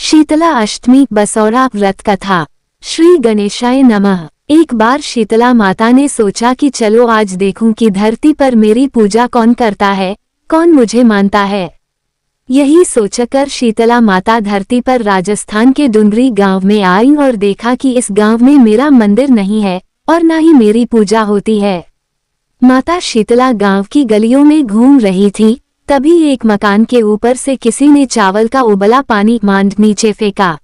शीतला अष्टमी बसौरा व्रत कथा। श्री गणेशाय नमः। एक बार शीतला माता ने सोचा कि चलो आज देखूं कि धरती पर मेरी पूजा कौन करता है, कौन मुझे मानता है। यही सोचकर शीतला माता धरती पर राजस्थान के डुंगरी गांव में आई और देखा कि इस गांव में मेरा मंदिर नहीं है और न ही मेरी पूजा होती है। माता शीतला गांव की गलियों में घूम रही थी, तभी एक मकान के ऊपर से किसी ने चावल का उबला पानी मांड नीचे फेंका।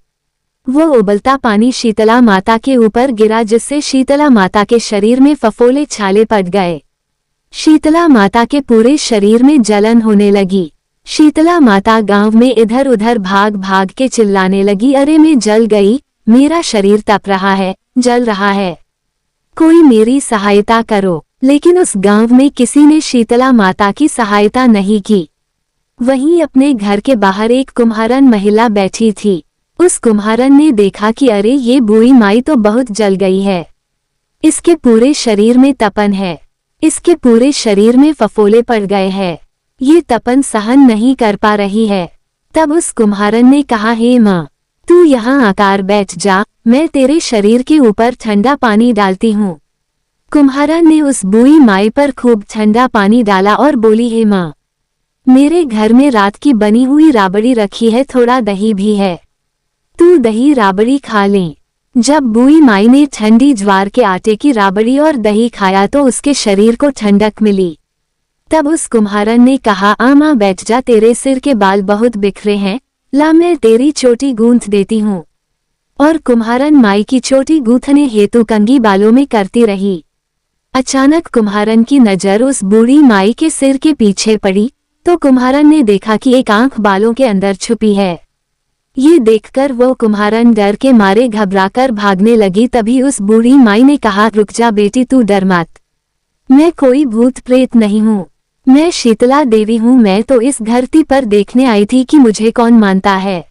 वो उबलता पानी शीतला माता के ऊपर गिरा, जिससे शीतला माता के शरीर में फफोले छाले पड़ गए। शीतला माता के पूरे शरीर में जलन होने लगी। शीतला माता गांव में इधर उधर भाग भाग के चिल्लाने लगी, अरे मैं जल गई, मेरा शरीर तप रहा है, जल रहा है, कोई मेरी सहायता करो। लेकिन उस गांव में किसी ने शीतला माता की सहायता नहीं की। वहीं अपने घर के बाहर एक कुम्हारन महिला बैठी थी। उस कुम्हारन ने देखा कि अरे ये बूढ़ी माई तो बहुत जल गई है, इसके पूरे शरीर में तपन है, इसके पूरे शरीर में फफोले पड़ गए हैं, ये तपन सहन नहीं कर पा रही है। तब उस कुम्हारन ने कहा, हे माँ, तू यहाँ आकर बैठ जा, मैं तेरे शरीर के ऊपर ठंडा पानी डालती हूँ। कुम्हारन ने उस बूढ़ी माई पर खूब ठंडा पानी डाला और बोली, हे माँ, मेरे घर में रात की बनी हुई राबड़ी रखी है, थोड़ा दही भी है, तू दही राबड़ी खा ले। जब बूढ़ी माई ने ठंडी ज्वार के आटे की राबड़ी और दही खाया तो उसके शरीर को ठंडक मिली। तब उस कुम्हारन ने कहा, आ माँ बैठ जा, तेरे सिर के बाल बहुत बिखरे हैं, ला मैं तेरी चोटी गूंथ देती हूँ। और कुम्हारन माई की चोटी गूंथने हेतु कंघी बालों में करती रही। अचानक कुम्हारन की नजर उस बूढ़ी माई के सिर के पीछे पड़ी तो कुम्हारन ने देखा कि एक आंख बालों के अंदर छुपी है। ये देखकर वो कुम्हारन डर के मारे घबराकर भागने लगी। तभी उस बूढ़ी माई ने कहा, रुक जा बेटी, तू डर मत, मैं कोई भूत प्रेत नहीं हूँ, मैं शीतला देवी हूँ। मैं तो इस धरती पर देखने आई थी कि मुझे कौन मानता है,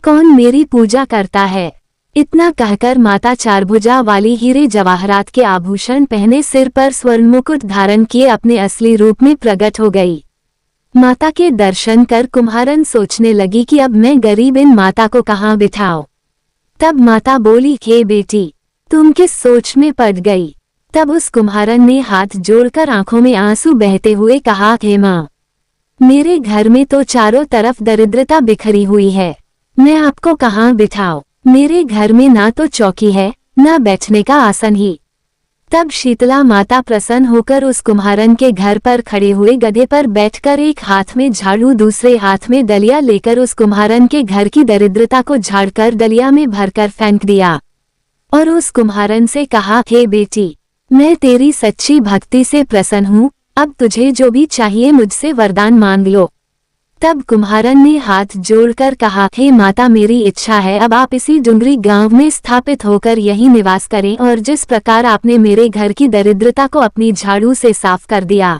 कौन मेरी पूजा करता है। इतना कहकर माता चारभुजा वाली हीरे जवाहरात के आभूषण पहने, सिर पर स्वर्ण मुकुट धारण किए अपने असली रूप में प्रकट हो गई। माता के दर्शन कर कुम्हारन सोचने लगी कि अब मैं गरीब इन माता को कहाँ बिठाऊं। तब माता बोली, हे बेटी, तुम किस सोच में पड़ गई। तब उस कुम्हारन ने हाथ जोड़कर आंखों में आंसू बहते हुए कहा, हे माँ, मेरे घर में तो चारों तरफ दरिद्रता बिखरी हुई है, मैं आपको कहाँ बिठाऊं। मेरे घर में ना तो चौकी है, ना बैठने का आसन ही। तब शीतला माता प्रसन्न होकर उस कुम्हारन के घर पर खड़े हुए गधे पर बैठकर एक हाथ में झाड़ू दूसरे हाथ में डलिया लेकर उस कुम्हारन के घर की दरिद्रता को झाड़कर डलिया में भरकर फेंक दिया और उस कुम्हारन से कहा, हे बेटी, मैं तेरी सच्ची भक्ति से प्रसन्न हूँ, अब तुझे जो भी चाहिए मुझसे वरदान मांग लो। तब कुम्हारन ने हाथ जोड़कर कहा, हे माता, मेरी इच्छा है अब आप इसी डुंगरी गांव में स्थापित होकर यहीं निवास करें और जिस प्रकार आपने मेरे घर की दरिद्रता को अपनी झाड़ू से साफ कर दिया,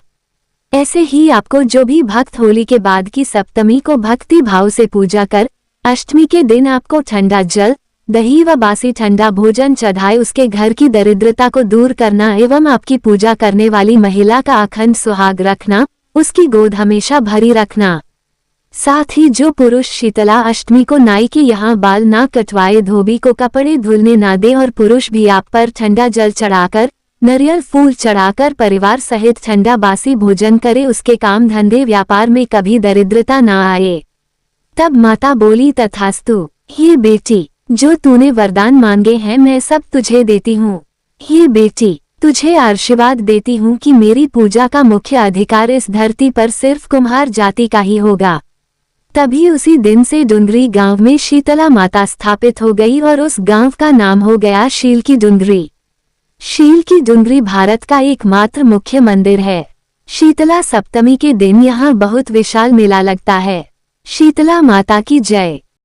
ऐसे ही आपको जो भी भक्त होली के बाद की सप्तमी को भक्ति भाव से पूजा कर अष्टमी के दिन आपको ठंडा जल, दही व बासी ठंडा भोजन चढ़ाए, उसके घर की दरिद्रता को दूर करना एवं आपकी पूजा करने वाली महिला का अखंड सुहाग रखना, उसकी गोद हमेशा भरी रखना। साथ ही जो पुरुष शीतला अष्टमी को नाई के यहाँ बाल ना कटवाए, धोबी को कपड़े धुलने ना दे और पुरुष भी आप पर ठंडा जल चढ़ाकर, नारियल फूल चढ़ाकर परिवार सहित ठंडा बासी भोजन करे, उसके काम धंधे व्यापार में कभी दरिद्रता ना आए। तब माता बोली, तथास्तु। हे बेटी, जो तूने वरदान मांगे हैं मैं सब तुझे देती हूँ। हे बेटी, तुझे आशीर्वाद देती हूँ कि मेरी पूजा का मुख्य अधिकार इस धरती पर सिर्फ कुम्हार जाति का ही होगा। तभी उसी दिन से डुंगरी गांव में शीतला माता स्थापित हो गई और उस गांव का नाम हो गया शील की डुंगरी। शील की डुंगरी भारत का एकमात्र मुख्य मंदिर है। शीतला सप्तमी के दिन यहाँ बहुत विशाल मेला लगता है। शीतला माता की जय।